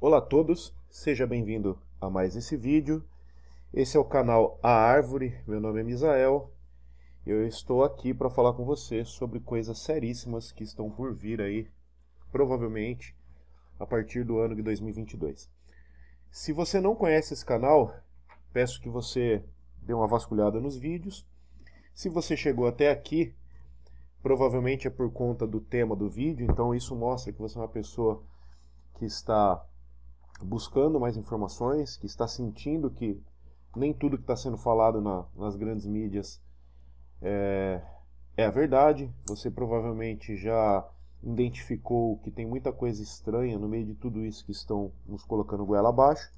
Olá a todos, seja bem-vindo a mais esse vídeo. Esse é o canal A Árvore, meu nome é Misael. Eu estou aqui para falar com você sobre coisas seríssimas que estão por vir aí, provavelmente, a partir do ano de 2022. Se você não conhece esse canal, peço que você dê uma vasculhada nos vídeos. Se você chegou até aqui, provavelmente é por conta do tema do vídeo, então isso mostra que você é uma pessoa que está buscando mais informações, que está sentindo que nem tudo que está sendo falado nas grandes mídias é a verdade. Você provavelmente já identificou que tem muita coisa estranha no meio de tudo isso que estão nos colocando goela abaixo.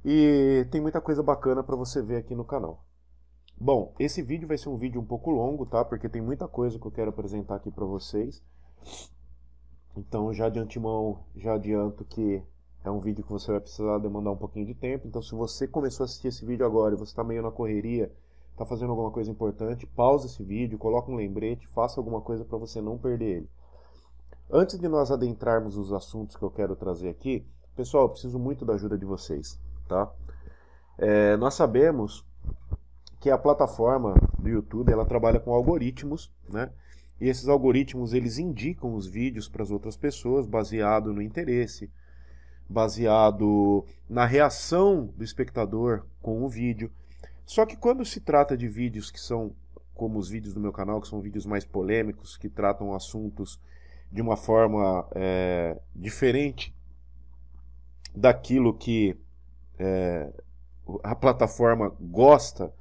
E tem muita coisa bacana para você ver aqui no canal. Bom, esse vídeo vai ser um vídeo um pouco longo, tá? Porque tem muita coisa que eu quero apresentar aqui para vocês. Então, já de antemão, já adianto que é um vídeo que você vai precisar demandar um pouquinho de tempo. Então, se você começou a assistir esse vídeo agora e você está meio na correria, está fazendo alguma coisa importante, pausa esse vídeo, coloca um lembrete, faça alguma coisa para você não perder ele. Antes de nós adentrarmos os assuntos que eu quero trazer aqui, pessoal, eu preciso muito da ajuda de vocês, tá? Nós sabemos que a plataforma do YouTube, ela trabalha com algoritmos, né? E esses algoritmos, eles indicam os vídeos para as outras pessoas, baseado no interesse, baseado na reação do espectador com o vídeo. Só que quando se trata de vídeos que são, como os vídeos do meu canal, que são vídeos mais polêmicos, que tratam assuntos de uma forma diferente daquilo que a plataforma gosta,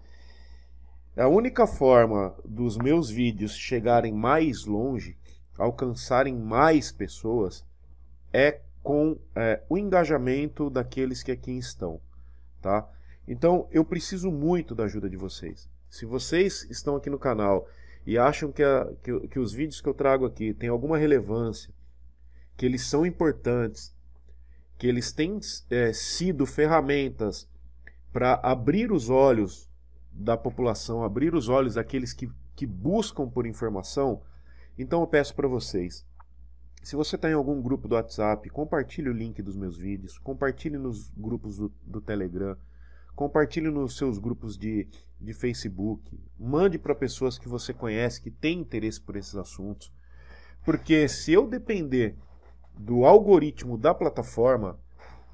a única forma dos meus vídeos chegarem mais longe, alcançarem mais pessoas, é com o engajamento daqueles que aqui estão, tá? Então, eu preciso muito da ajuda de vocês. Se vocês estão aqui no canal e acham que os vídeos que eu trago aqui têm alguma relevância, que eles são importantes, que eles têm sido ferramentas para abrir os olhos da população, abrir os olhos daqueles que buscam por informação, então eu peço para vocês, se você está em algum grupo do WhatsApp, compartilhe o link dos meus vídeos, compartilhe nos grupos do Telegram, compartilhe nos seus grupos de Facebook, mande para pessoas que você conhece, que têm interesse por esses assuntos, porque se eu depender do algoritmo da plataforma,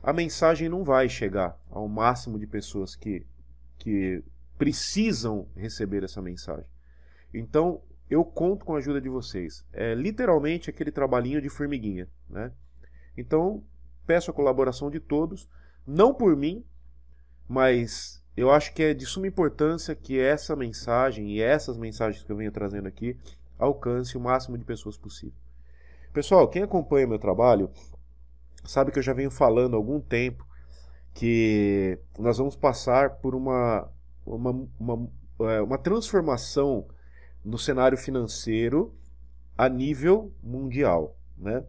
a mensagem não vai chegar ao máximo de pessoas que precisam receber essa mensagem. Então, eu conto com a ajuda de vocês. É literalmente aquele trabalhinho de formiguinha, né? Então, peço a colaboração de todos, não por mim, mas eu acho que é de suma importância que essa mensagem e essas mensagens que eu venho trazendo aqui alcance o máximo de pessoas possível. Pessoal, quem acompanha meu trabalho sabe que eu já venho falando há algum tempo que nós vamos passar por uma transformação no cenário financeiro a nível mundial, né?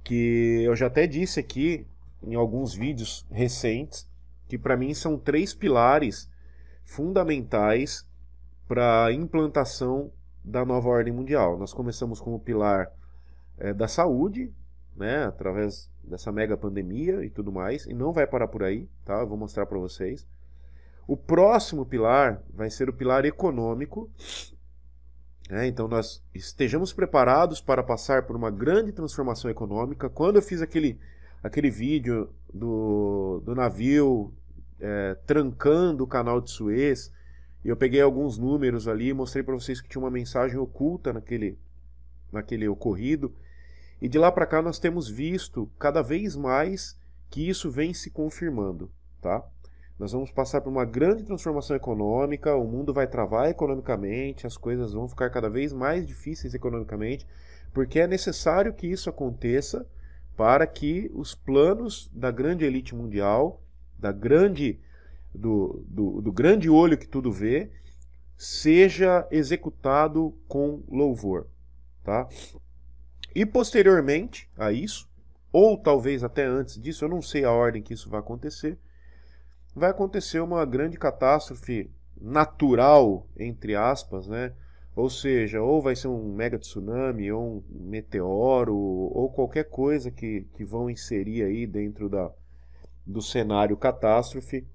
Que eu já até disse aqui em alguns vídeos recentes que para mim são 3 pilares fundamentais para a implantação da nova ordem mundial. Nós começamos com o pilar da saúde, né, através dessa mega pandemia e tudo mais, e não vai parar por aí, tá? Eu vou mostrar para vocês. O próximo pilar vai ser o pilar econômico, né? Então nós estejamos preparados para passar por uma grande transformação econômica. Quando eu fiz aquele vídeo do navio trancando o canal de Suez, eu peguei alguns números ali e mostrei para vocês que tinha uma mensagem oculta naquele ocorrido. E de lá para cá nós temos visto cada vez mais que isso vem se confirmando, tá? Nós vamos passar por uma grande transformação econômica, o mundo vai travar economicamente, as coisas vão ficar cada vez mais difíceis economicamente, porque é necessário que isso aconteça para que os planos da grande elite mundial, do grande olho que tudo vê, seja executado com louvor, tá? E posteriormente a isso, ou talvez até antes disso, eu não sei a ordem que isso vai acontecer uma grande catástrofe natural, entre aspas, né? Ou seja, ou vai ser um mega tsunami, ou um meteoro, ou qualquer coisa que vão inserir aí dentro do cenário catástrofe,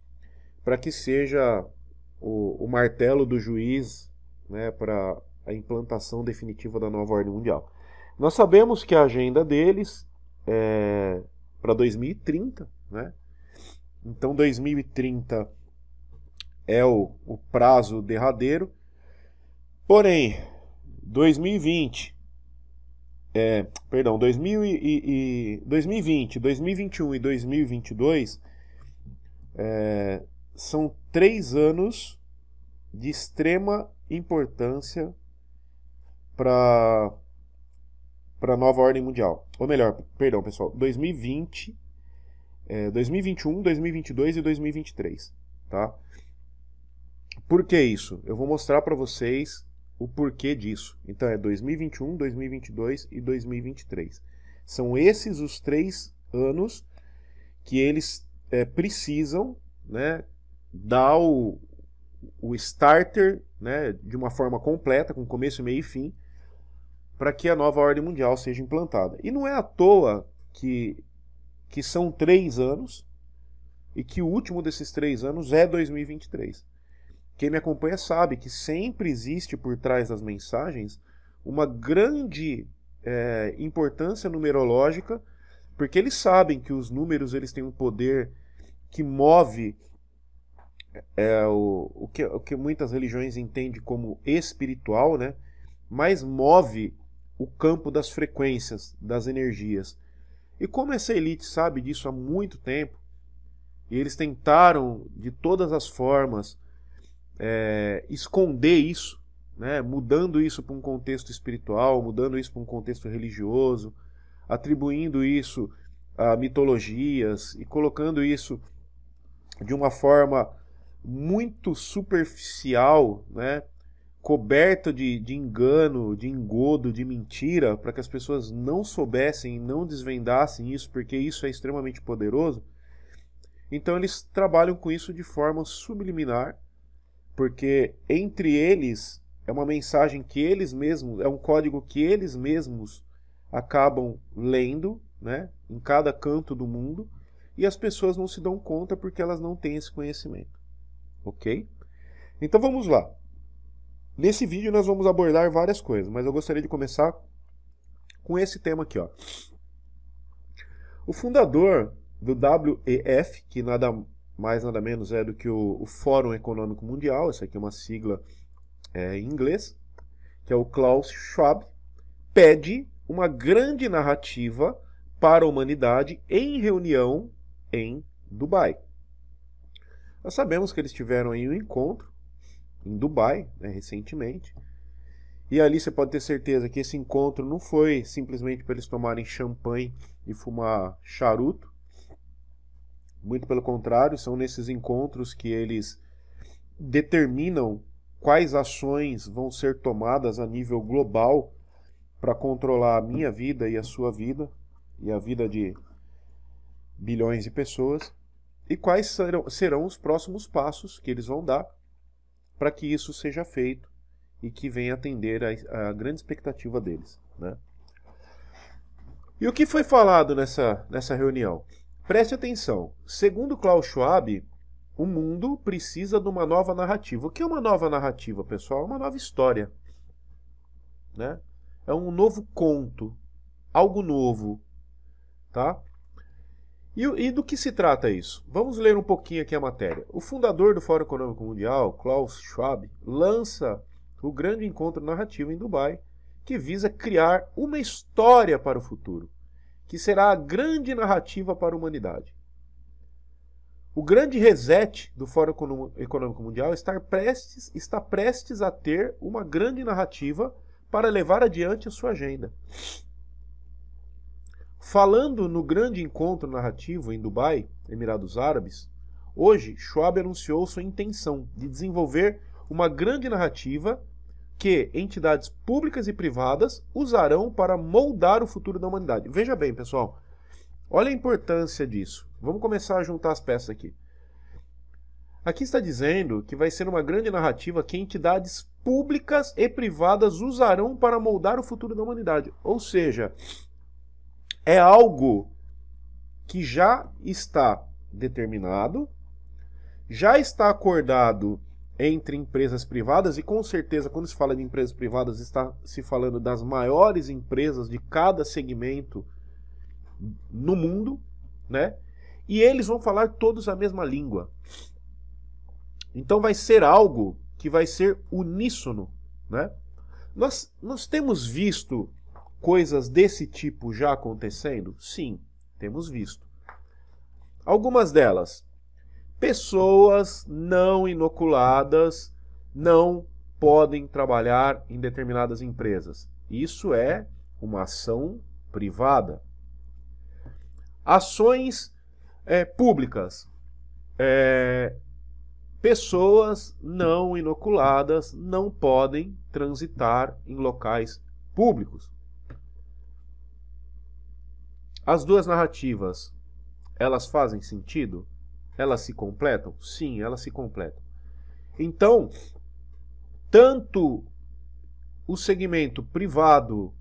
para que seja o martelo do juiz, né, para a implantação definitiva da nova ordem mundial. Nós sabemos que a agenda deles é para 2030, né? Então 2030 é o prazo derradeiro. Porém, 2020, 2020, 2021 e 2022 são 3 anos de extrema importância para a nova ordem mundial. Ou melhor, perdão, pessoal, 2020, 2021, 2022 e 2023, tá? Por que isso? Eu vou mostrar para vocês o porquê disso. Então é 2021, 2022 e 2023. São esses os 3 anos que eles precisam, né, dar o starter, né, de uma forma completa, com começo, meio e fim, para que a nova ordem mundial seja implantada. E não é à toa que são 3 anos e que o último desses 3 anos é 2023. Quem me acompanha sabe que sempre existe por trás das mensagens uma grande importância numerológica, porque eles sabem que os números eles têm um poder que move o que muitas religiões entendem como espiritual, né? Mas move o campo das frequências, das energias. E como essa elite sabe disso há muito tempo, e eles tentaram de todas as formas esconder isso, né? Mudando isso para um contexto espiritual, mudando isso para um contexto religioso, atribuindo isso a mitologias e colocando isso de uma forma muito superficial, né? Coberta de engano, de engodo, de mentira, para que as pessoas não soubessem, não desvendassem isso, porque isso é extremamente poderoso. Então eles trabalham com isso de forma subliminar, porque entre eles é uma mensagem que eles mesmos, é um código que eles mesmos acabam lendo, né, em cada canto do mundo, e as pessoas não se dão conta porque elas não têm esse conhecimento. Ok? Então vamos lá. Nesse vídeo nós vamos abordar várias coisas, mas eu gostaria de começar com esse tema aqui, ó. O fundador do WEF, que nada mais nada menos é do que o Fórum Econômico Mundial, essa aqui é uma sigla em inglês, que é o Klaus Schwab, pede uma grande narrativa para a humanidade em reunião em Dubai. Nós sabemos que eles tiveram aí um encontro em Dubai, né, recentemente, e ali você pode ter certeza que esse encontro não foi simplesmente para eles tomarem champanhe e fumar charuto. Muito pelo contrário, são nesses encontros que eles determinam quais ações vão ser tomadas a nível global para controlar a minha vida e a sua vida e a vida de bilhões de pessoas, e quais serão os próximos passos que eles vão dar para que isso seja feito e que venha atender a grande expectativa deles, né? E o que foi falado nessa reunião? Preste atenção. Segundo Klaus Schwab, o mundo precisa de uma nova narrativa. O que é uma nova narrativa, pessoal? É uma nova história, né? É um novo conto, algo novo, tá? E do que se trata isso? Vamos ler um pouquinho aqui a matéria. O fundador do Fórum Econômico Mundial, Klaus Schwab, lança o grande encontro narrativo em Dubai, que visa criar uma história para o futuro, que será a grande narrativa para a humanidade. O grande reset do Fórum Econômico Mundial está prestes a ter uma grande narrativa para levar adiante a sua agenda. Falando no grande encontro narrativo em Dubai, Emirados Árabes, hoje Schwab anunciou sua intenção de desenvolver uma grande narrativa que entidades públicas e privadas usarão para moldar o futuro da humanidade. Veja bem, pessoal, olha a importância disso. Vamos começar a juntar as peças aqui. Aqui está dizendo que vai ser uma grande narrativa que entidades públicas e privadas usarão para moldar o futuro da humanidade. Ou seja, é algo que já está determinado, já está acordado entre empresas privadas, e com certeza, quando se fala de empresas privadas, está se falando das maiores empresas de cada segmento no mundo, né? E eles vão falar todos a mesma língua. Então vai ser algo que vai ser uníssono, né? Nós temos visto coisas desse tipo já acontecendo? Sim, temos visto. Algumas delas, pessoas não inoculadas não podem trabalhar em determinadas empresas. Isso é uma ação privada. Ações públicas. Pessoas não inoculadas não podem transitar em locais públicos. As duas narrativas, elas fazem sentido? Elas se completam? Sim, elas se completam. Então, tanto o segmento privado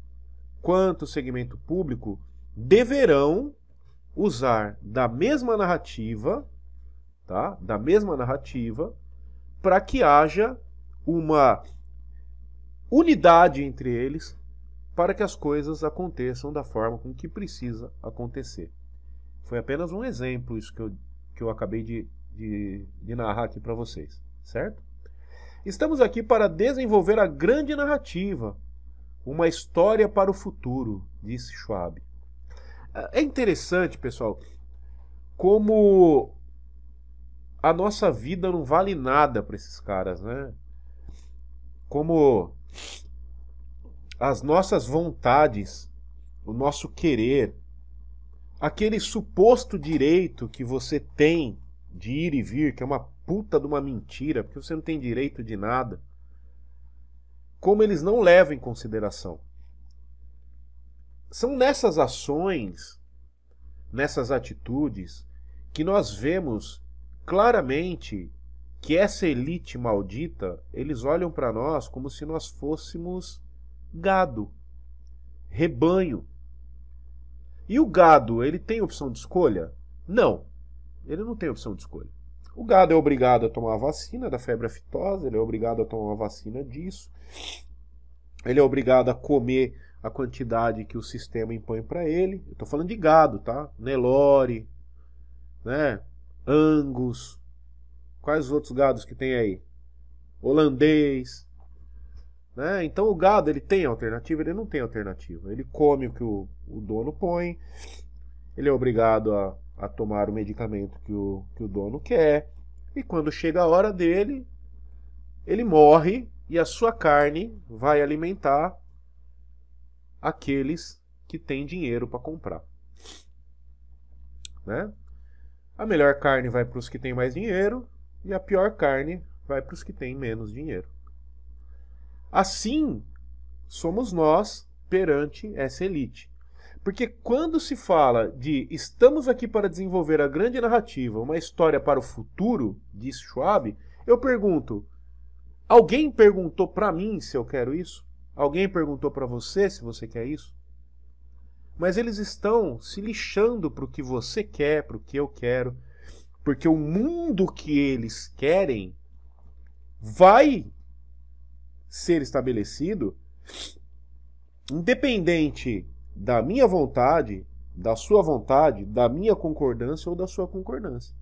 quanto o segmento público deverão usar da mesma narrativa, tá? Da mesma narrativa, para que haja uma unidade entre eles, para que as coisas aconteçam da forma com que precisa acontecer. Foi apenas um exemplo isso que eu acabei de narrar aqui para vocês, certo? Estamos aqui para desenvolver a grande narrativa, uma história para o futuro, disse Schwab. É interessante, pessoal, como a nossa vida não vale nada para esses caras, né? Como as nossas vontades, o nosso querer, aquele suposto direito que você tem de ir e vir, que é uma puta de uma mentira, porque você não tem direito de nada, como eles não levam em consideração. São nessas ações, nessas atitudes, que nós vemos claramente que essa elite maldita, eles olham para nós como se nós fôssemos gado, rebanho. E o gado, ele tem opção de escolha? Não, ele não tem opção de escolha. O gado é obrigado a tomar a vacina da febre aftosa, ele é obrigado a tomar uma vacina disso, ele é obrigado a comer a quantidade que o sistema impõe para ele. Eu estou falando de gado, tá? Nelore, né? Angus, quais os outros gados que tem aí? Holandês, né? Então o gado, ele tem alternativa? Ele não tem alternativa. Ele come o que o dono põe, ele é obrigado a tomar o medicamento que o dono quer, e quando chega a hora dele, ele morre e a sua carne vai alimentar aqueles que têm dinheiro para comprar, né? A melhor carne vai para os que têm mais dinheiro e a pior carne vai para os que têm menos dinheiro. Assim somos nós perante essa elite. Porque quando se fala de estamos aqui para desenvolver a grande narrativa, uma história para o futuro, disse Schwab, eu pergunto, alguém perguntou para mim se eu quero isso? Alguém perguntou para você se você quer isso? Mas eles estão se lixando para o que você quer, para o que eu quero, porque o mundo que eles querem vai ser estabelecido independente da minha vontade, da sua vontade, da minha concordância ou da sua concordância.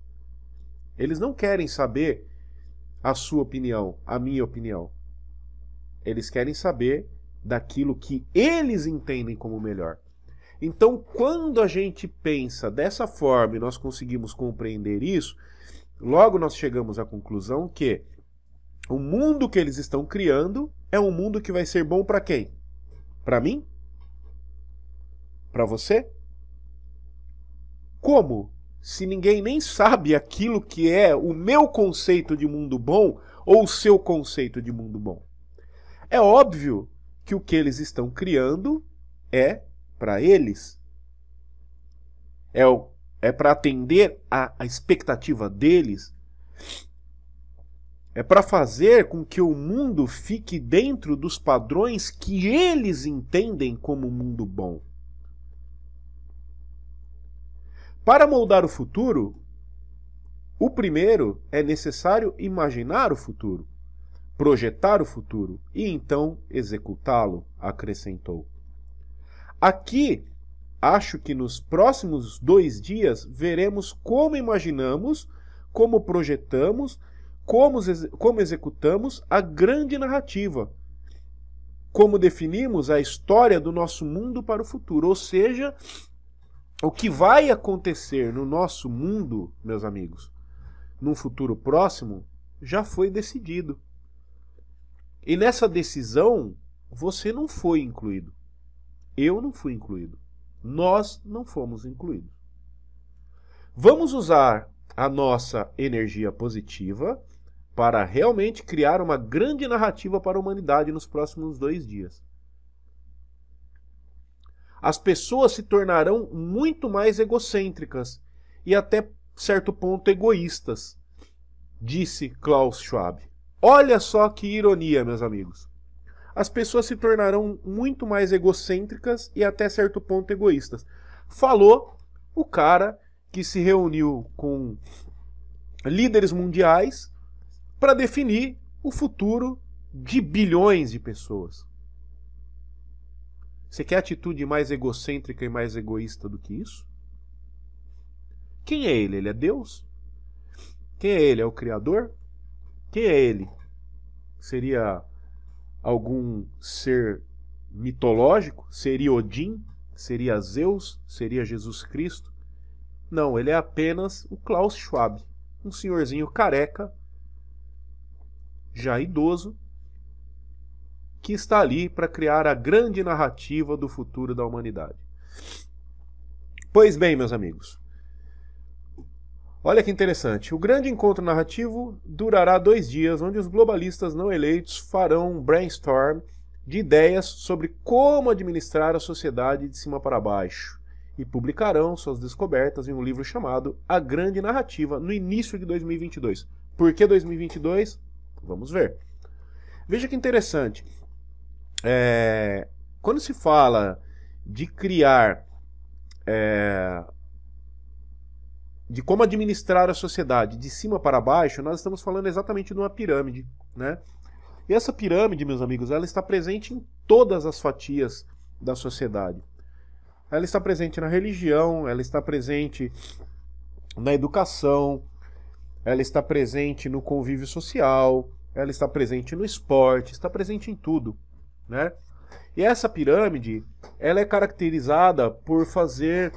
Eles não querem saber a sua opinião, a minha opinião. Eles querem saber daquilo que eles entendem como melhor. Então, quando a gente pensa dessa forma e nós conseguimos compreender isso, logo nós chegamos à conclusão que o mundo que eles estão criando é um mundo que vai ser bom para quem? Para mim? Para você? Como? Se ninguém nem sabe aquilo que é o meu conceito de mundo bom ou o seu conceito de mundo bom. É óbvio que o que eles estão criando é para eles. É para atender a expectativa deles. É para fazer com que o mundo fique dentro dos padrões que eles entendem como mundo bom. Para moldar o futuro, o primeiro é necessário imaginar o futuro, projetar o futuro e então executá-lo, acrescentou. Aqui, acho que nos próximos 2 dias veremos como imaginamos, como projetamos, como executamos a grande narrativa, como definimos a história do nosso mundo para o futuro. Ou seja, o que vai acontecer no nosso mundo, meus amigos, num futuro próximo, já foi decidido. E nessa decisão, você não foi incluído. Eu não fui incluído. Nós não fomos incluídos. Vamos usar a nossa energia positiva para realmente criar uma grande narrativa para a humanidade nos próximos 2 dias. As pessoas se tornarão muito mais egocêntricas e até certo ponto egoístas, disse Klaus Schwab. Olha só que ironia, meus amigos. As pessoas se tornarão muito mais egocêntricas e até certo ponto egoístas. Falou o cara que se reuniu com líderes mundiais para definir o futuro de bilhões de pessoas. Você quer atitude mais egocêntrica e mais egoísta do que isso? Quem é ele? Ele é Deus? Quem é ele? É o Criador? Quem é ele? Seria algum ser mitológico? Seria Odin? Seria Zeus? Seria Jesus Cristo? Não, ele é apenas o Klaus Schwab, um senhorzinho careca, já idoso, que está ali para criar a grande narrativa do futuro da humanidade. Pois bem, meus amigos, olha que interessante. O grande encontro narrativo durará 2 dias, onde os globalistas não eleitos farão um brainstorm de ideias sobre como administrar a sociedade de cima para baixo e publicarão suas descobertas em um livro chamado A Grande Narrativa no início de 2022. Por que 2022? Vamos ver. Veja que interessante. Quando se fala de criar, de como administrar a sociedade de cima para baixo, nós estamos falando exatamente de uma pirâmide, né? E essa pirâmide, meus amigos, ela está presente em todas as fatias da sociedade. Ela está presente na religião, ela está presente na educação, ela está presente no convívio social, ela está presente no esporte, está presente em tudo, né? E essa pirâmide, ela é caracterizada por fazer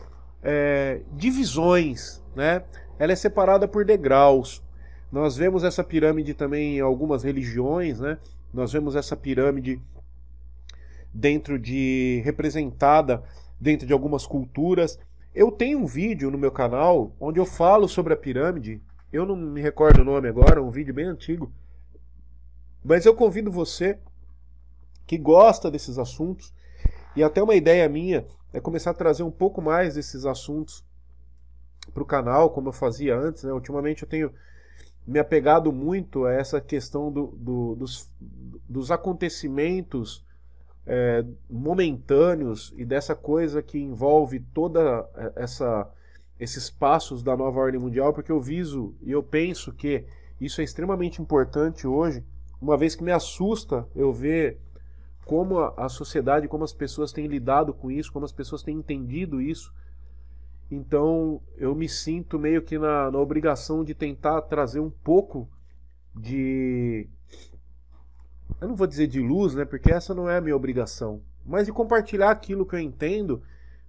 divisões, né? Ela é separada por degraus. Nós vemos essa pirâmide também em algumas religiões, né? Nós vemos essa pirâmide representada dentro de algumas culturas. Eu tenho um vídeo no meu canal onde eu falo sobre a pirâmide. Eu não me recordo o nome agora, um vídeo bem antigo. Mas eu convido você que gosta desses assuntos, e até uma ideia minha é começar a trazer um pouco mais desses assuntos para o canal, como eu fazia antes, né? Ultimamente eu tenho me apegado muito a essa questão dos acontecimentos momentâneos e dessa coisa que envolve toda esses passos da nova ordem mundial, porque eu viso e eu penso que isso é extremamente importante hoje, uma vez que me assusta eu ver como a sociedade, como as pessoas têm lidado com isso, como as pessoas têm entendido isso. Então eu me sinto meio que na obrigação de tentar trazer um pouco de... Eu não vou dizer de luz, né, porque essa não é a minha obrigação, mas de compartilhar aquilo que eu entendo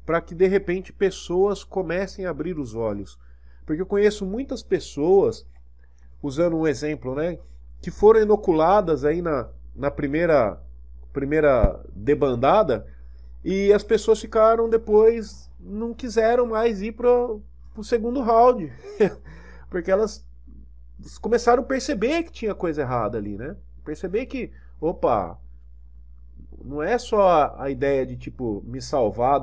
para que de repente pessoas comecem a abrir os olhos. Porque eu conheço muitas pessoas, usando um exemplo, né, que foram inoculadas aí na primeira debandada, e as pessoas ficaram depois, não quiseram mais ir para o segundo round, porque elas começaram a perceber que tinha coisa errada ali, né? Perceber que, opa, não é só a ideia de tipo me salvar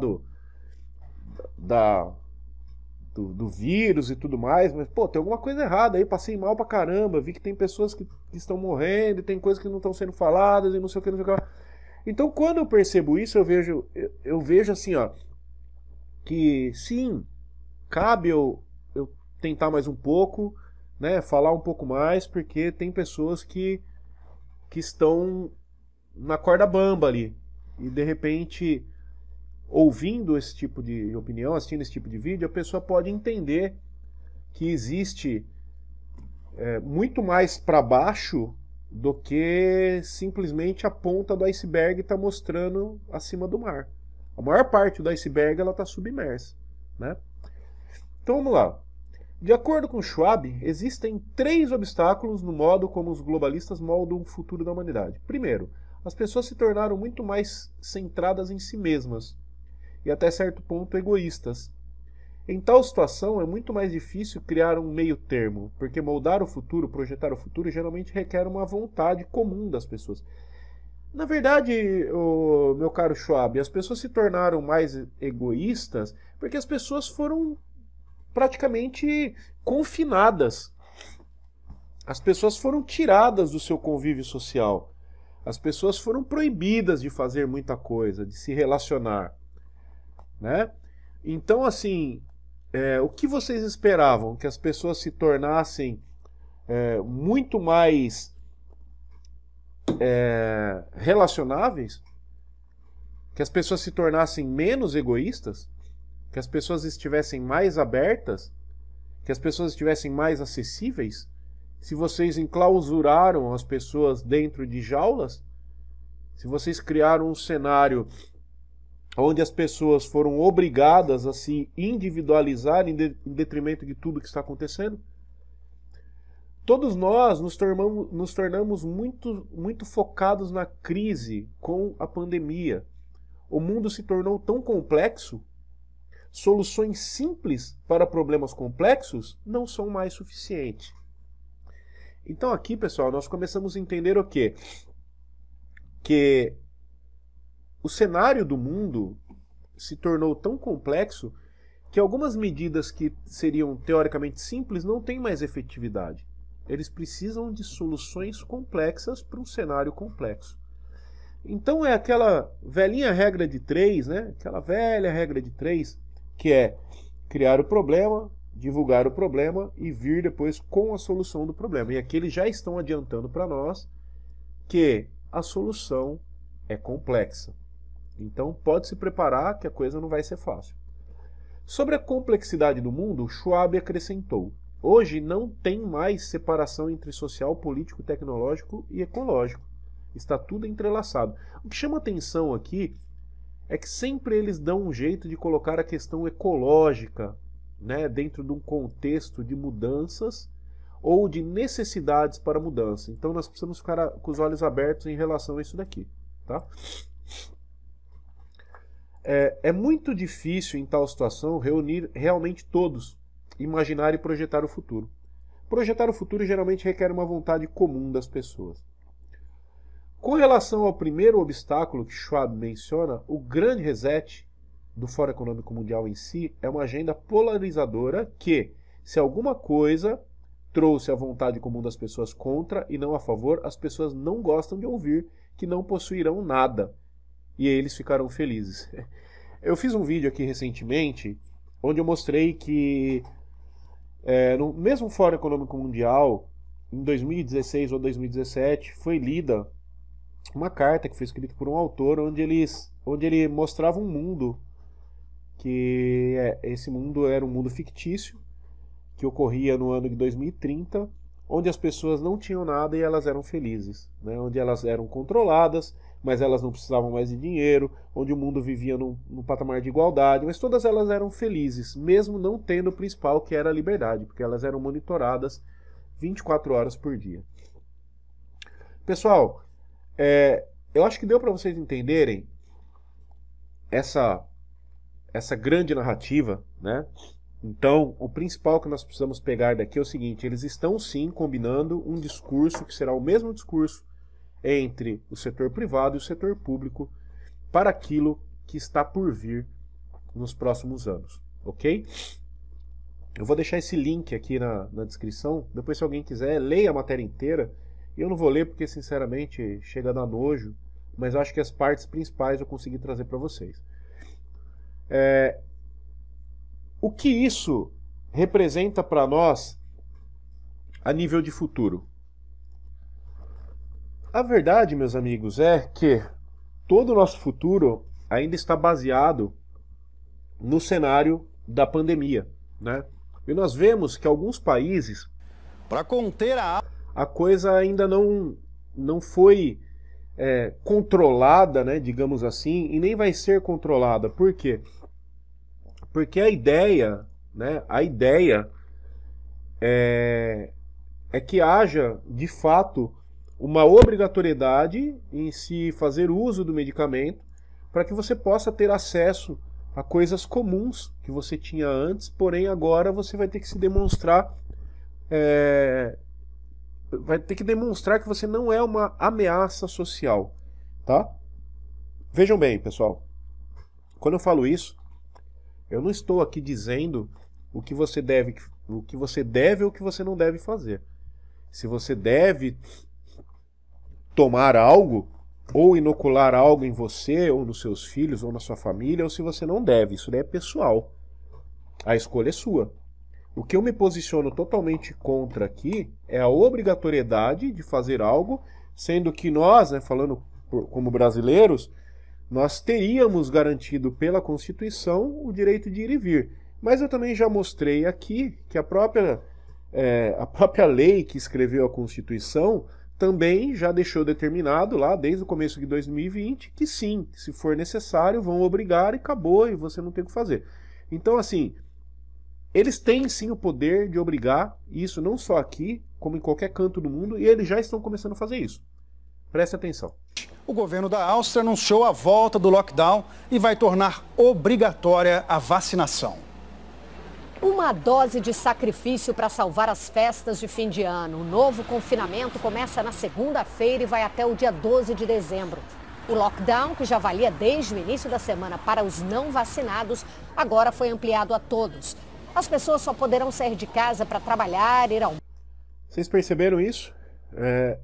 do vírus e tudo mais, mas, pô, tem alguma coisa errada aí, passei mal pra caramba, vi que tem pessoas que estão morrendo, e tem coisas que não estão sendo faladas, e não sei o que, não sei o que lá. Então, quando eu percebo isso, eu vejo assim, ó, que sim, cabe eu tentar mais um pouco, né, falar um pouco mais, porque tem pessoas que estão na corda bamba ali, e de repente, ouvindo esse tipo de opinião, assistindo esse tipo de vídeo, a pessoa pode entender que existe muito mais para baixo do que simplesmente a ponta do iceberg está mostrando acima do mar. A maior parte do iceberg ela está submersa, né? Então vamos lá. De acordo com Schwab, existem 3 obstáculos no modo como os globalistas moldam o futuro da humanidade. Primeiro, as pessoas se tornaram muito mais centradas em si mesmas e até certo ponto egoístas. Em tal situação, é muito mais difícil criar um meio termo, porque moldar o futuro, projetar o futuro, geralmente requer uma vontade comum das pessoas. Na verdade, meu caro Schwab, as pessoas se tornaram mais egoístas porque as pessoas foram praticamente confinadas. As pessoas foram tiradas do seu convívio social. As pessoas foram proibidas de fazer muita coisa, de se relacionar, né? Então, assim, o que vocês esperavam? Que as pessoas se tornassem muito mais relacionáveis? Que as pessoas se tornassem menos egoístas? Que as pessoas estivessem mais abertas? Que as pessoas estivessem mais acessíveis? Se vocês enclausuraram as pessoas dentro de jaulas? Se vocês criaram um cenário onde as pessoas foram obrigadas a se individualizar em detrimento de tudo que está acontecendo? Todos nós nos tornamos muito focados na crise com a pandemia. O mundo se tornou tão complexo, soluções simples para problemas complexos não são mais suficientes. Então aqui, pessoal, nós começamos a entender o quê? Que o cenário do mundo se tornou tão complexo que algumas medidas que seriam teoricamente simples não têm mais efetividade. Eles precisam de soluções complexas para um cenário complexo. Então é aquela velhinha regra de 3, né? Aquela velha regra de 3, que é criar o problema, divulgar o problema e vir depois com a solução do problema. E aqui eles já estão adiantando para nós que a solução é complexa. Então pode se preparar que a coisa não vai ser fácil. Sobre a complexidade do mundo, Schwab acrescentou: hoje não tem mais separação entre social, político, tecnológico e ecológico. Está tudo entrelaçado. O que chama atenção aqui é que sempre eles dão um jeito de colocar a questão ecológica, né, dentro de um contexto de mudanças ou de necessidades para mudança. Então nós precisamos ficar com os olhos abertos em relação a isso daqui, tá? É muito difícil em tal situação reunir realmente todos, imaginar e projetar o futuro. Projetar o futuro geralmente requer uma vontade comum das pessoas. Com relação ao primeiro obstáculo que Schwab menciona, o grande reset do Fórum Econômico Mundial em si é uma agenda polarizadora que, se alguma coisa trouxe a vontade comum das pessoas contra e não a favor, as pessoas não gostam de ouvir que não possuirão nada. E eles ficarão felizes. Eu fiz um vídeo aqui recentemente onde eu mostrei que no mesmo Fórum Econômico Mundial, em 2016 ou 2017, foi lida uma carta que foi escrita por um autor onde ele mostrava um mundo que esse mundo era um mundo fictício que ocorria no ano de 2030, onde as pessoas não tinham nada e elas eram felizes, né? Onde elas eram controladas, mas elas não precisavam mais de dinheiro, onde o mundo vivia num patamar de igualdade, mas todas elas eram felizes, mesmo não tendo o principal, que era a liberdade, porque elas eram monitoradas 24 horas por dia. Pessoal, eu acho que deu para vocês entenderem essa grande narrativa, né? Então, o principal que nós precisamos pegar daqui é o seguinte: eles estão sim combinando um discurso que será o mesmo discurso entre o setor privado e o setor público para aquilo que está por vir nos próximos anos, ok? Eu vou deixar esse link aqui na descrição. Depois, se alguém quiser, leia a matéria inteira. Eu não vou ler porque, sinceramente, chega a dar nojo. Mas eu acho que as partes principais eu consegui trazer para vocês. O que isso representa para nós a nível de futuro? A verdade, meus amigos, é que todo o nosso futuro ainda está baseado no cenário da pandemia, né? E nós vemos que alguns países, para conter a coisa ainda não foi controlada, né, digamos assim, e nem vai ser controlada. Por quê? Porque a ideia, né, é que haja, de fato, uma obrigatoriedade em se fazer uso do medicamento para que você possa ter acesso a coisas comuns que você tinha antes, porém agora você vai ter que se demonstrar, vai ter que demonstrar que você não é uma ameaça social, tá? Vejam bem, pessoal, quando eu falo isso, eu não estou aqui dizendo o que você deve ou o que você não deve fazer. Se você deve tomar algo ou inocular algo em você, ou nos seus filhos, ou na sua família, ou se você não deve. Isso daí é pessoal. A escolha é sua. O que eu me posiciono totalmente contra aqui é a obrigatoriedade de fazer algo, sendo que nós, né, falando como brasileiros, nós teríamos garantido pela Constituição o direito de ir e vir. Mas eu também já mostrei aqui que a própria lei que escreveu a Constituição também já deixou determinado lá, desde o começo de 2020, que sim, se for necessário, vão obrigar e acabou, e você não tem o que fazer. Então, assim, eles têm sim o poder de obrigar, isso não só aqui, como em qualquer canto do mundo, e eles já estão começando a fazer isso. Preste atenção. O governo da Áustria anunciou a volta do lockdown e vai tornar obrigatória a vacinação. Uma dose de sacrifício para salvar as festas de fim de ano. O novo confinamento começa na segunda-feira e vai até o dia 12 de dezembro. O lockdown, que já valia desde o início da semana para os não vacinados, agora foi ampliado a todos. As pessoas só poderão sair de casa para trabalhar, ir ao... Vocês perceberam isso?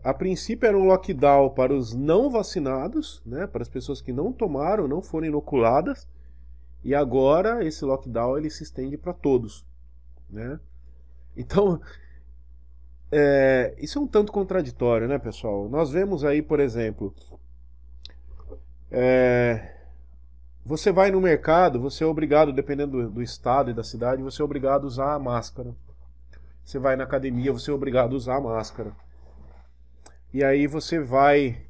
A princípio era um lockdown para os não vacinados, né, para as pessoas que não tomaram, não foram inoculadas. E agora esse lockdown ele se estende para todos, né? Então, isso é um tanto contraditório, né, pessoal? Nós vemos aí, por exemplo, você vai no mercado, você é obrigado, dependendo do estado e da cidade, você é obrigado a usar a máscara. Você vai na academia, você é obrigado a usar a máscara. E aí você vai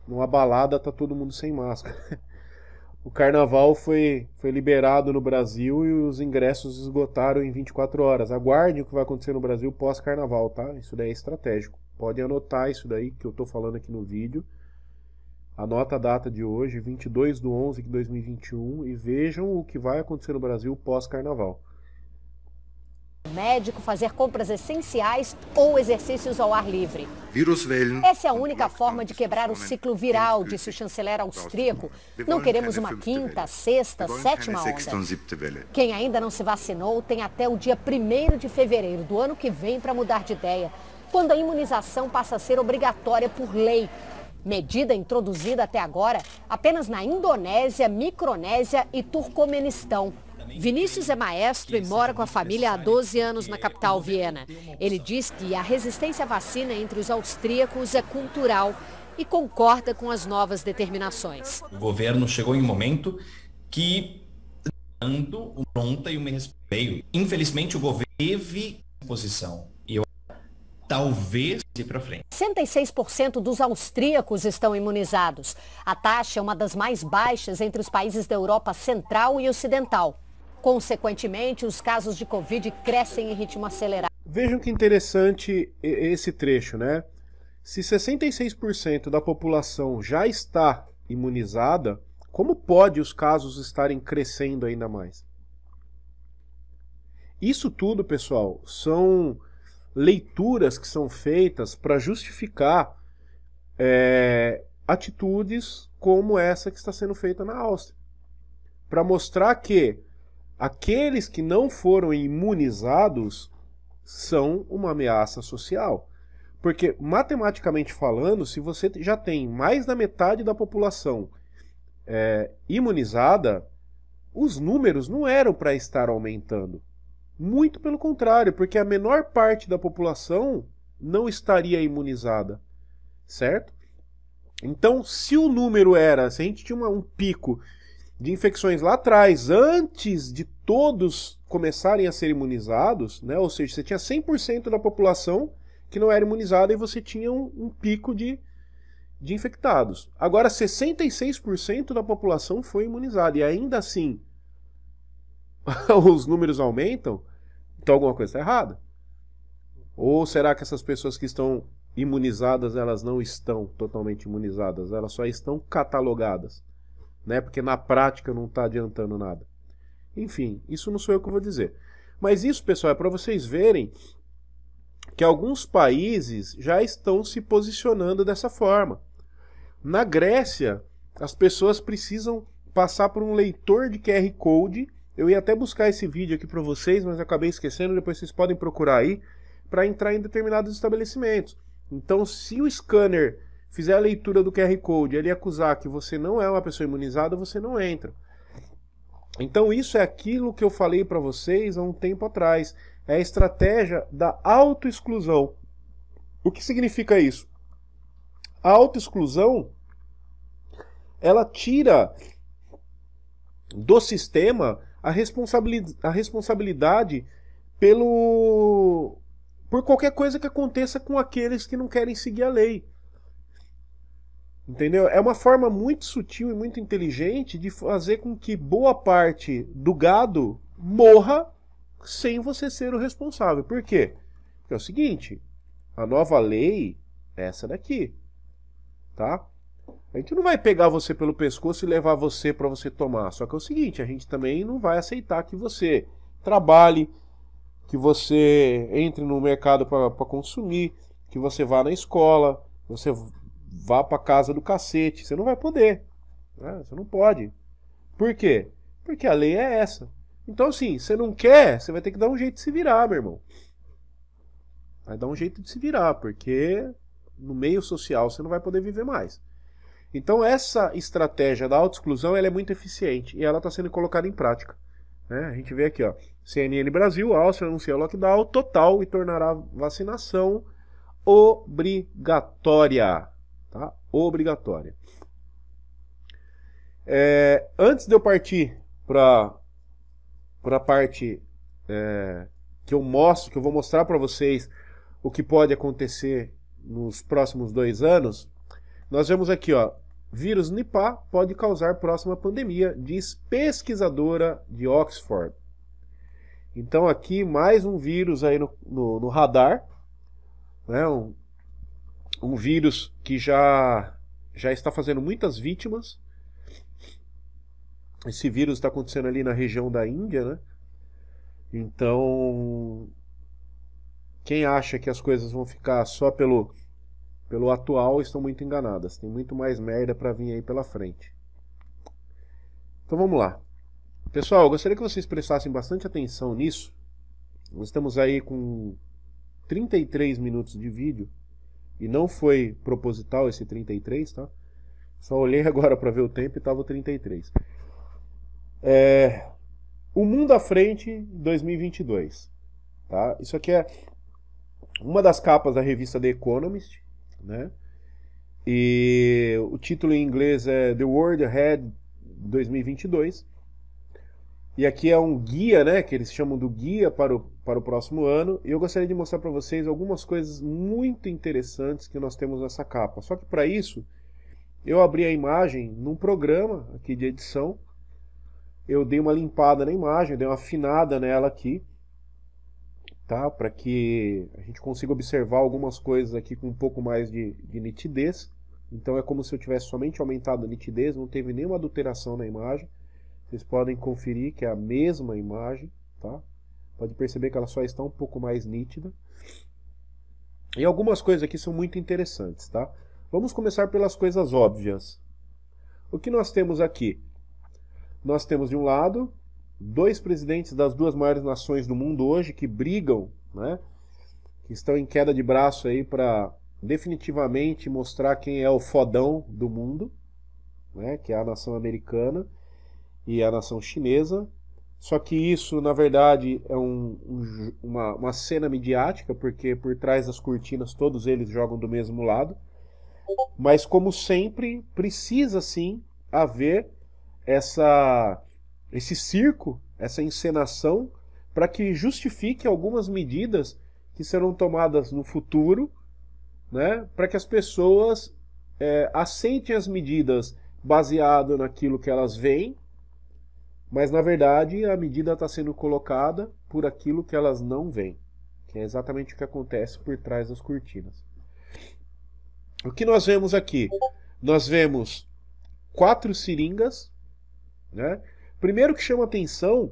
numa balada, tá todo mundo sem máscara. O carnaval foi liberado no Brasil e os ingressos esgotaram em 24 horas. Aguarde o que vai acontecer no Brasil pós-carnaval, tá? Isso daí é estratégico. Podem anotar isso daí que eu tô falando aqui no vídeo. Anota a data de hoje, 22/11/2021, e vejam o que vai acontecer no Brasil pós-carnaval. Médico, fazer compras essenciais ou exercícios ao ar livre. Essa é a única forma de quebrar o ciclo viral, disse o chanceler austríaco. Não queremos uma quinta, sexta, sétima onda. Quem ainda não se vacinou tem até o dia 1º de fevereiro do ano que vem para mudar de ideia, quando a imunização passa a ser obrigatória por lei. Medida introduzida até agora apenas na Indonésia, Micronésia e Turcomenistão. Vinícius é maestro e mora com a família há 12 anos na capital, Viena. Ele diz que a resistência à vacina entre os austríacos é cultural e concorda com as novas determinações. O governo chegou em um momento que dando pronta e uma respeito. Infelizmente, o governo teve posição e eu talvez ir para frente. 66% dos austríacos estão imunizados. A taxa é uma das mais baixas entre os países da Europa Central e Ocidental. Consequentemente, os casos de Covid crescem em ritmo acelerado. Vejam que interessante esse trecho, né? Se 66% da população já está imunizada, como pode os casos estarem crescendo ainda mais? Isso tudo, pessoal, são leituras que são feitas para justificar atitudes como essa que está sendo feita na Áustria. Para mostrar que aqueles que não foram imunizados são uma ameaça social. Porque, matematicamente falando, se você já tem mais da metade da população imunizada, os números não eram para estar aumentando. Muito pelo contrário, porque a menor parte da população não estaria imunizada, certo? Então, se o número se a gente tinha um pico de infecções lá atrás, antes de todos começarem a ser imunizados, né? Ou seja, você tinha 100% da população que não era imunizada e você tinha um pico de infectados. Agora, 66% da população foi imunizada e ainda assim os números aumentam, então alguma coisa está errada. Ou será que essas pessoas que estão imunizadas, elas não estão totalmente imunizadas, elas só estão catalogadas, né? Porque na prática não está adiantando nada. Enfim, isso não sou eu que vou dizer. Mas isso, pessoal, é para vocês verem que alguns países já estão se posicionando dessa forma. Na Grécia, as pessoas precisam passar por um leitor de QR Code. Eu ia até buscar esse vídeo aqui para vocês, mas acabei esquecendo, depois vocês podem procurar aí, para entrar em determinados estabelecimentos. Então, se o scanner fizer a leitura do QR Code e ele acusar que você não é uma pessoa imunizada, você não entra. Então, isso é aquilo que eu falei para vocês há um tempo atrás. É a estratégia da autoexclusão. O que significa isso? A autoexclusão, ela tira do sistema a responsabilidade por qualquer coisa que aconteça com aqueles que não querem seguir a lei. Entendeu? É uma forma muito sutil e muito inteligente de fazer com que boa parte do gado morra sem você ser o responsável. Por quê? Porque é o seguinte, a nova lei é essa daqui, tá? A gente não vai pegar você pelo pescoço e levar você para você tomar. Só que é o seguinte, a gente também não vai aceitar que você trabalhe, que você entre no mercado para consumir, que você vá na escola, você vá para casa do cacete. Você não vai poder, né? Você não pode. Por quê? Porque a lei é essa. Então, assim, você não quer, você vai ter que dar um jeito de se virar, meu irmão. Vai dar um jeito de se virar, porque no meio social você não vai poder viver mais. Então, essa estratégia da autoexclusão, ela é muito eficiente e ela está sendo colocada em prática, né? A gente vê aqui, ó, CNN Brasil, Áustria anuncia lockdown total e tornará vacinação obrigatória, tá? Obrigatória. Antes de eu partir para a parte que eu vou mostrar para vocês o que pode acontecer nos próximos 2 anos, nós vemos aqui, ó, vírus Nipah pode causar próxima pandemia, diz pesquisadora de Oxford. Então aqui mais um vírus aí no radar, né? Um vírus que já está fazendo muitas vítimas. Esse vírus está acontecendo ali na região da Índia, né? Então, quem acha que as coisas vão ficar só pelo atual estão muito enganadas. Tem muito mais merda para vir aí pela frente. Então vamos lá. Pessoal, eu gostaria que vocês prestassem bastante atenção nisso. Nós estamos aí com 33 minutos de vídeo. E não foi proposital esse 33, tá? Só olhei agora para ver o tempo e estava o 33. O Mundo à Frente 2022. Tá? Isso aqui é uma das capas da revista The Economist, né? E o título em inglês é The World Ahead 2022. E aqui é um guia, né, que eles chamam do guia para o próximo ano. E eu gostaria de mostrar para vocês algumas coisas muito interessantes que nós temos nessa capa. Só que para isso, eu abri a imagem num programa aqui de edição. Eu dei uma limpada na imagem, dei uma afinada nela aqui, tá? Para que a gente consiga observar algumas coisas aqui com um pouco mais de nitidez. Então é como se eu tivesse somente aumentado a nitidez, não teve nenhuma adulteração na imagem. Vocês podem conferir que é a mesma imagem, tá? Pode perceber que ela só está um pouco mais nítida. E algumas coisas aqui são muito interessantes, tá? Vamos começar pelas coisas óbvias. O que nós temos aqui? Nós temos de um lado dois presidentes das duas maiores nações do mundo hoje que brigam, né, que estão em queda de braço aí para definitivamente mostrar quem é o fodão do mundo, né, que é a nação americana e a nação chinesa. Só que isso, na verdade, é uma cena midiática, porque por trás das cortinas todos eles jogam do mesmo lado. Mas, como sempre, precisa sim haver esse circo, essa encenação, para que justifique algumas medidas que serão tomadas no futuro, né, para que as pessoas aceitem as medidas baseado naquilo que elas veem, mas na verdade a medida está sendo colocada por aquilo que elas não veem, que é exatamente o que acontece por trás das cortinas. O que nós vemos aqui? Nós vemos 4 seringas, né? Primeiro que chama atenção,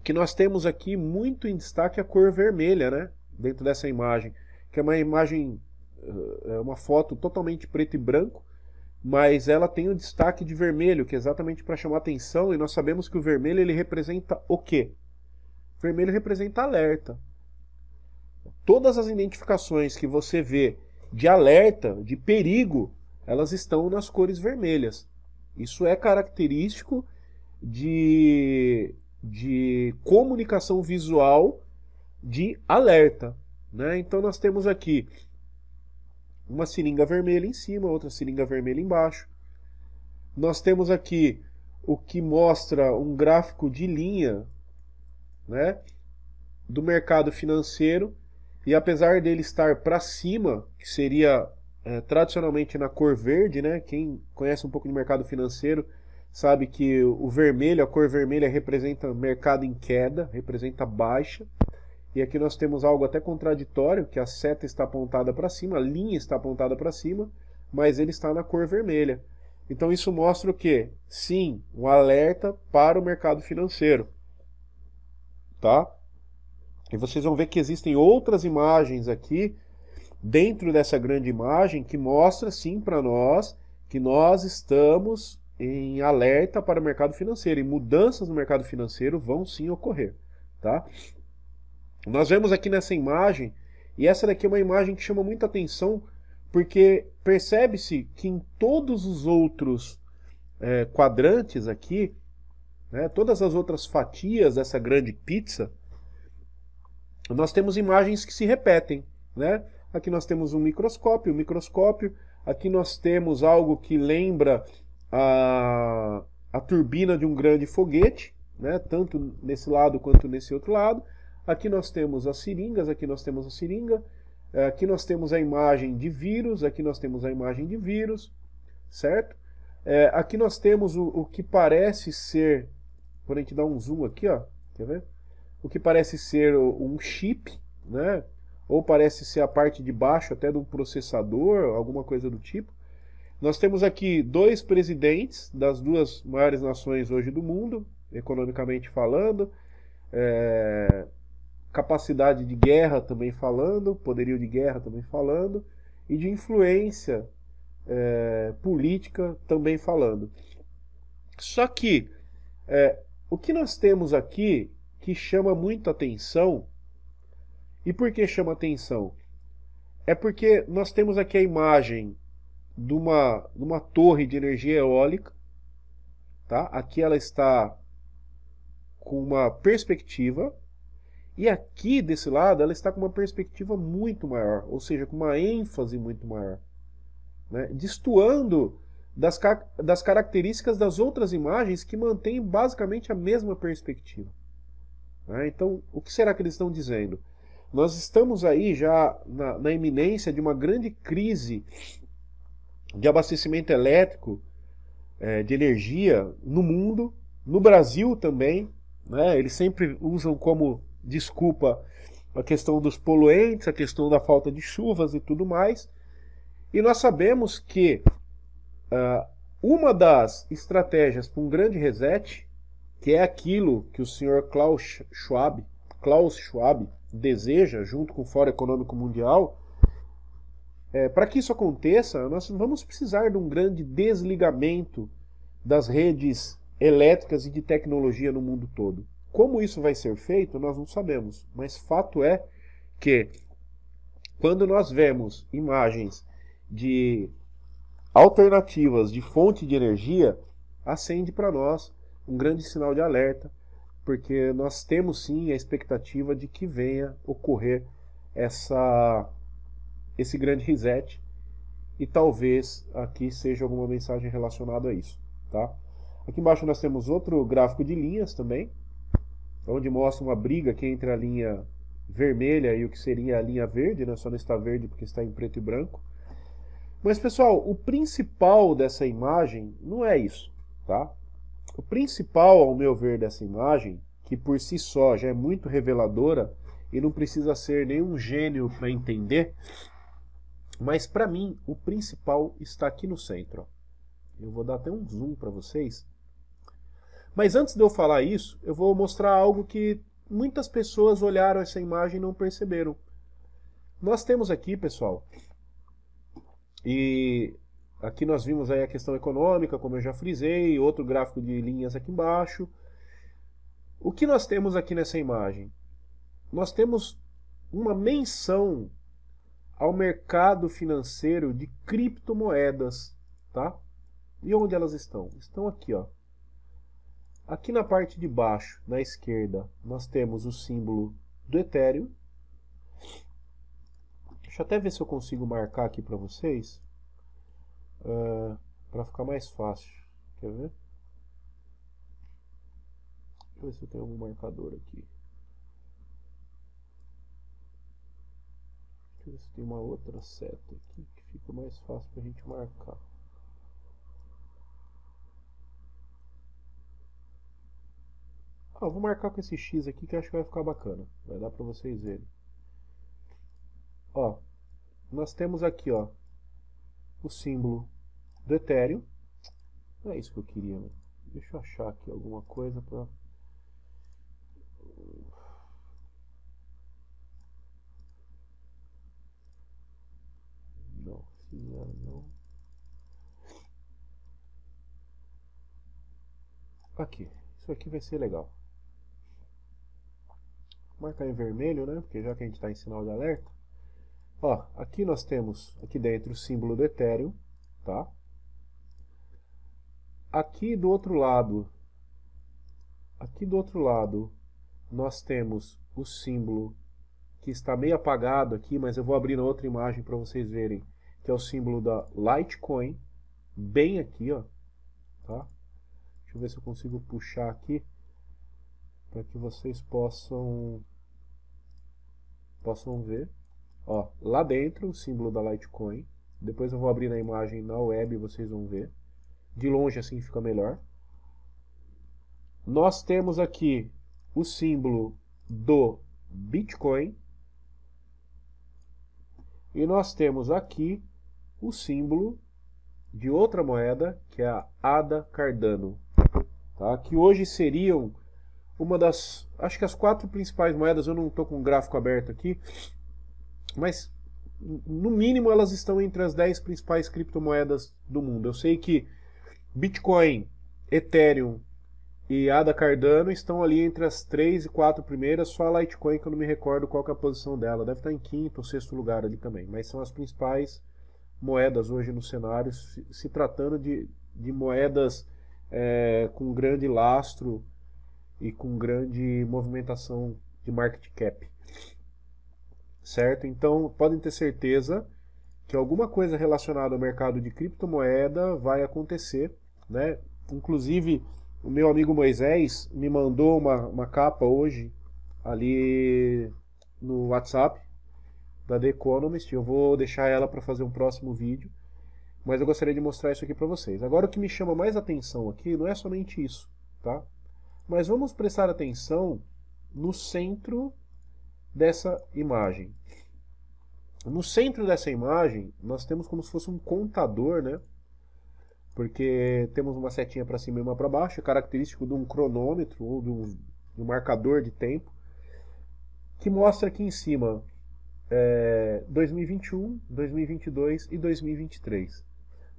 que nós temos aqui muito em destaque a cor vermelha, né? Dentro dessa imagem, que é uma imagem, é uma foto totalmente preto e branco, mas ela tem o destaque de vermelho, que é exatamente para chamar atenção, e nós sabemos que o vermelho ele representa o quê? O vermelho representa alerta. Todas as identificações que você vê de alerta, de perigo, elas estão nas cores vermelhas. Isso é característico de comunicação visual de alerta, né? Então nós temos aqui uma seringa vermelha em cima, outra seringa vermelha embaixo. Nós temos aqui o que mostra um gráfico de linha, né, do mercado financeiro, e apesar dele estar para cima, que seria tradicionalmente na cor verde, né, quem conhece um pouco de mercado financeiro sabe que o vermelho, a cor vermelha representa mercado em queda, representa baixa. E aqui nós temos algo até contraditório, que a seta está apontada para cima, a linha está apontada para cima, mas ele está na cor vermelha. Então isso mostra o quê? Sim, um alerta para o mercado financeiro. Tá? E vocês vão ver que existem outras imagens aqui, dentro dessa grande imagem, que mostra sim para nós que nós estamos em alerta para o mercado financeiro. E mudanças no mercado financeiro vão sim ocorrer. Tá? Nós vemos aqui nessa imagem, e essa daqui é uma imagem que chama muita atenção, porque percebe-se que em todos os outros quadrantes aqui, né, todas as outras fatias dessa grande pizza, nós temos imagens que se repetem, né? Aqui nós temos um microscópio, aqui nós temos algo que lembra a turbina de um grande foguete, né, tanto nesse lado quanto nesse outro lado. Aqui nós temos as seringas, aqui nós temos a seringa, aqui nós temos a imagem de vírus, aqui nós temos a imagem de vírus, certo? Aqui nós temos o que parece ser, quando a gente dá um zoom aqui, ó, quer ver? O que parece ser um chip, né? Ou parece ser a parte de baixo até de um processador, alguma coisa do tipo. Nós temos aqui 2 presidentes das 2 maiores nações hoje do mundo, economicamente falando, capacidade de guerra também falando, poderio de guerra também falando, e de influência política também falando. Só que o que nós temos aqui que chama muito atenção, e por que chama atenção? É porque nós temos aqui a imagem de uma torre de energia eólica, tá? Aqui ela está com uma perspectiva, e aqui desse lado ela está com uma perspectiva muito maior, ou seja, com uma ênfase muito maior, né? Destoando das características das outras imagens que mantêm basicamente a mesma perspectiva, né? Então, o que será que eles estão dizendo? Nós estamos aí já na iminência de uma grande crise de abastecimento elétrico, de energia no mundo, no Brasil também, né? Eles sempre usam como desculpa a questão dos poluentes, a questão da falta de chuvas e tudo mais. E nós sabemos que uma das estratégias para um grande reset, que é aquilo que o senhor Klaus Schwab deseja, junto com o Fórum Econômico Mundial, para que isso aconteça, nós vamos precisar de um grande desligamento das redes elétricas e de tecnologia no mundo todo. Como isso vai ser feito, nós não sabemos, mas fato é que quando nós vemos imagens de alternativas de fonte de energia, acende para nós um grande sinal de alerta, porque nós temos sim a expectativa de que venha ocorrer esse grande reset, e talvez aqui seja alguma mensagem relacionada a isso, tá? Aqui embaixo nós temos outro gráfico de linhas também, onde mostra uma briga aqui entre a linha vermelha e o que seria a linha verde, né? Só não está verde porque está em preto e branco. Mas pessoal, o principal dessa imagem não é isso, tá? O principal, ao meu ver, dessa imagem, que por si só já é muito reveladora e não precisa ser nenhum gênio para entender, mas para mim o principal está aqui no centro. Ó. Eu vou dar até um zoom para vocês. Mas antes de eu falar isso, eu vou mostrar algo que muitas pessoas olharam essa imagem e não perceberam. Nós temos aqui, pessoal, e aqui nós vimos aí a questão econômica, como eu já frisei, outro gráfico de linhas aqui embaixo. O que nós temos aqui nessa imagem? Nós temos uma menção ao mercado financeiro de criptomoedas, tá? E onde elas estão? Estão aqui, ó. Aqui na parte de baixo, na esquerda, nós temos o símbolo do Ethereum. Deixa eu até ver se eu consigo marcar aqui para vocês, para ficar mais fácil. Quer ver? Deixa eu ver se eu tenho algum marcador aqui. Deixa eu ver se tem uma outra seta aqui que fica mais fácil para a gente marcar. Eu vou marcar com esse X aqui que eu acho que vai ficar bacana. Vai dar para vocês verem. Ó, nós temos aqui, ó, o símbolo do Ethereum. Não é isso que eu queria, né? Deixa eu achar aqui alguma coisa para... Não, não. Aqui, isso aqui vai ser legal. Marcar em vermelho, né? Porque já que a gente está em sinal de alerta. Ó, aqui nós temos aqui dentro o símbolo do Ethereum, tá? Aqui do outro lado, nós temos o símbolo que está meio apagado aqui, mas eu vou abrir na outra imagem para vocês verem, que é o símbolo da Litecoin, bem aqui, ó, tá? Deixa eu ver se eu consigo puxar aqui para que vocês possam ver. Ó, lá dentro o símbolo da Litecoin. Depois eu vou abrir na imagem na web e vocês vão ver. De longe assim fica melhor. Nós temos aqui o símbolo do Bitcoin. E nós temos aqui o símbolo de outra moeda, que é a ADA Cardano. Tá? Que hoje seriam uma das, acho que as 4 principais moedas, eu não estou com o gráfico aberto aqui, mas no mínimo elas estão entre as 10 principais criptomoedas do mundo. Eu sei que Bitcoin, Ethereum e ADA Cardano estão ali entre as 3 e 4 primeiras, só a Litecoin que eu não me recordo qual que é a posição dela, deve estar em 5º ou 6º lugar ali também, mas são as principais moedas hoje no cenário, se tratando de moedas com grande lastro e com grande movimentação de market cap, certo? Então podem ter certeza que alguma coisa relacionada ao mercado de criptomoeda vai acontecer, né? Inclusive o meu amigo Moisés me mandou uma capa hoje ali no WhatsApp da The Economist. Eu vou deixar ela para fazer um próximo vídeo, mas eu gostaria de mostrar isso aqui para vocês. Agora o que me chama mais atenção aqui não é somente isso, tá? Mas vamos prestar atenção no centro dessa imagem. No centro dessa imagem, nós temos como se fosse um contador, né? Porque temos uma setinha para cima e uma para baixo, é característico de um cronômetro ou de um marcador de tempo, que mostra aqui em cima 2021, 2022 e 2023.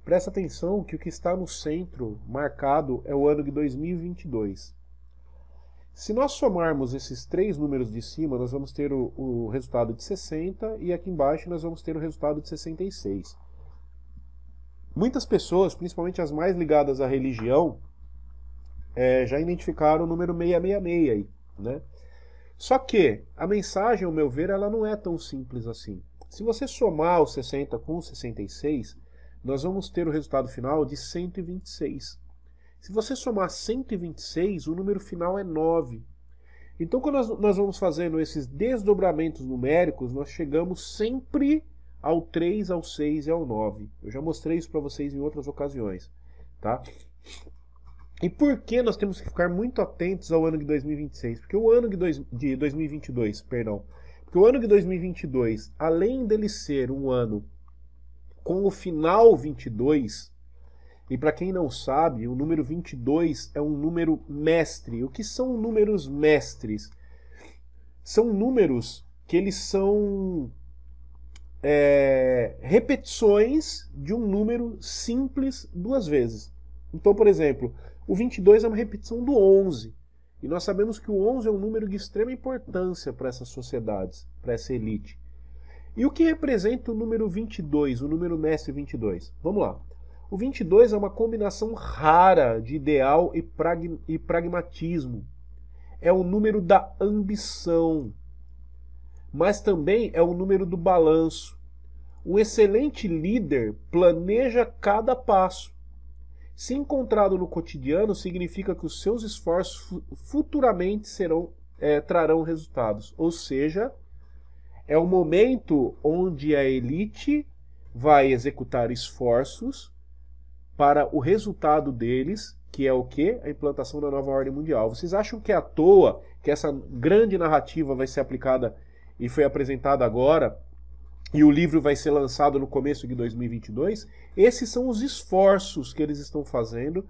presta atenção que o que está no centro marcado é o ano de 2022. Se nós somarmos esses três números de cima, nós vamos ter o resultado de 60 e aqui embaixo nós vamos ter o resultado de 66. Muitas pessoas, principalmente as mais ligadas à religião, já identificaram o número 666 aí, né? Só que a mensagem, ao meu ver, ela não é tão simples assim. Se você somar o 60 com o 66, nós vamos ter o resultado final de 126. Se você somar 126, o número final é 9. Então, quando nós vamos fazendo esses desdobramentos numéricos, nós chegamos sempre ao 3, ao 6 e ao 9. Eu já mostrei isso para vocês em outras ocasiões, tá? E por que nós temos que ficar muito atentos ao ano de 2026? Porque o ano de 2022, perdão. Porque o ano de 2022, além dele ser um ano com o final 22, e para quem não sabe, o número 22 é um número mestre. O que são números mestres? São números que eles são repetições de um número simples duas vezes. Então, por exemplo, o 22 é uma repetição do 11. E nós sabemos que o 11 é um número de extrema importância para essas sociedades, para essa elite. E o que representa o número 22, o número mestre 22? Vamos lá. O 22 é uma combinação rara de ideal e pragmatismo. É o número da ambição, mas também é o número do balanço. Um excelente líder planeja cada passo. Se encontrado no cotidiano, significa que os seus esforços futuramente trarão resultados. Ou seja, é o momento onde a elite vai executar esforços para o resultado deles, que é o quê? A implantação da nova ordem mundial. Vocês acham que é à toa que essa grande narrativa vai ser aplicada e foi apresentada agora, e o livro vai ser lançado no começo de 2022? Esses são os esforços que eles estão fazendo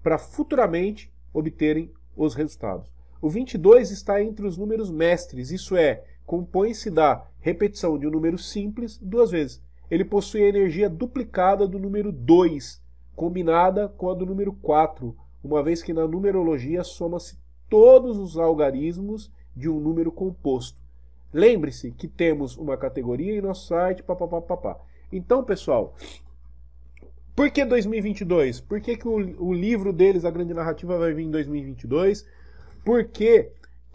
para futuramente obterem os resultados. O 22 está entre os números mestres, isso é, compõe-se da repetição de um número simples duas vezes. Ele possui a energia duplicada do número 2, combinada com a do número 4, uma vez que na numerologia soma-se todos os algarismos de um número composto. Lembre-se que temos uma categoria em nosso site, papapá. Então, pessoal, por que 2022? Por que o livro deles, A Grande Narrativa, vai vir em 2022? Por que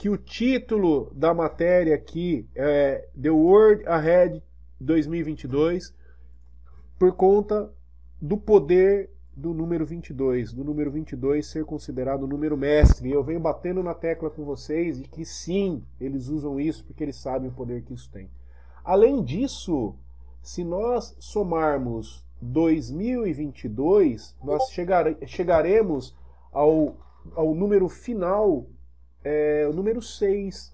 o título da matéria aqui é The World Ahead 2022? Por conta do poder do número 22, do número 22 ser considerado o número mestre. E eu venho batendo na tecla com vocês de que sim, eles usam isso porque eles sabem o poder que isso tem. Além disso, se nós somarmos 2022, nós chegaremos ao número final, o número 6.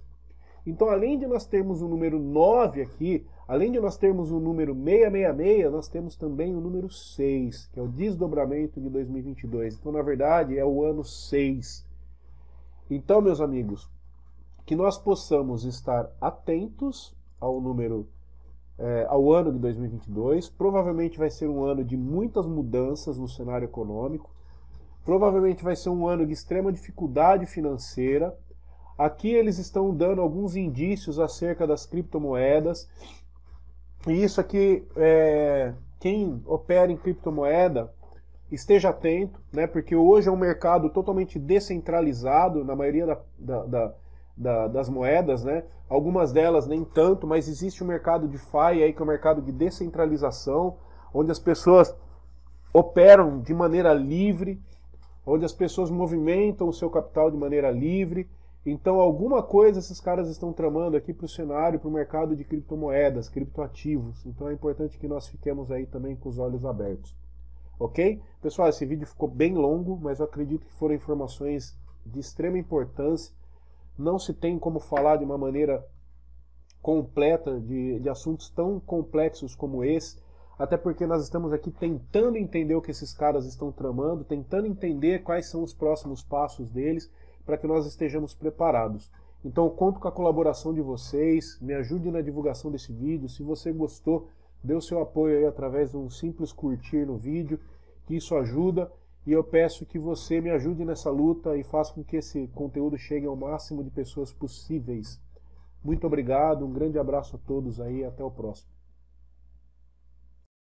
Então, além de nós termos o número 9 aqui, além de nós termos o número 666, nós temos também o número 6, que é o desdobramento de 2022. Então, na verdade, é o ano 6. Então, meus amigos, que nós possamos estar atentos ao ao ano de 2022. Provavelmente vai ser um ano de muitas mudanças no cenário econômico. Provavelmente vai ser um ano de extrema dificuldade financeira. Aqui eles estão dando alguns indícios acerca das criptomoedas. E isso aqui, quem opera em criptomoeda, esteja atento, né? Porque hoje é um mercado totalmente descentralizado na maioria das moedas, né? Algumas delas nem tanto, mas existe um mercado de DeFi aí, que é um mercado de descentralização, onde as pessoas operam de maneira livre, onde as pessoas movimentam o seu capital de maneira livre. Então, alguma coisa esses caras estão tramando aqui para o cenário, para o mercado de criptomoedas, criptoativos. Então, é importante que nós fiquemos aí também com os olhos abertos. Ok? Pessoal, esse vídeo ficou bem longo, mas eu acredito que foram informações de extrema importância. Não se tem como falar de uma maneira completa de assuntos tão complexos como esse, até porque nós estamos aqui tentando entender o que esses caras estão tramando, tentando entender quais são os próximos passos deles, para que nós estejamos preparados. Então eu conto com a colaboração de vocês, me ajude na divulgação desse vídeo. Se você gostou, dê o seu apoio aí através de um simples curtir no vídeo, que isso ajuda, e eu peço que você me ajude nessa luta e faça com que esse conteúdo chegue ao máximo de pessoas possíveis. Muito obrigado, um grande abraço a todos aí, até o próximo.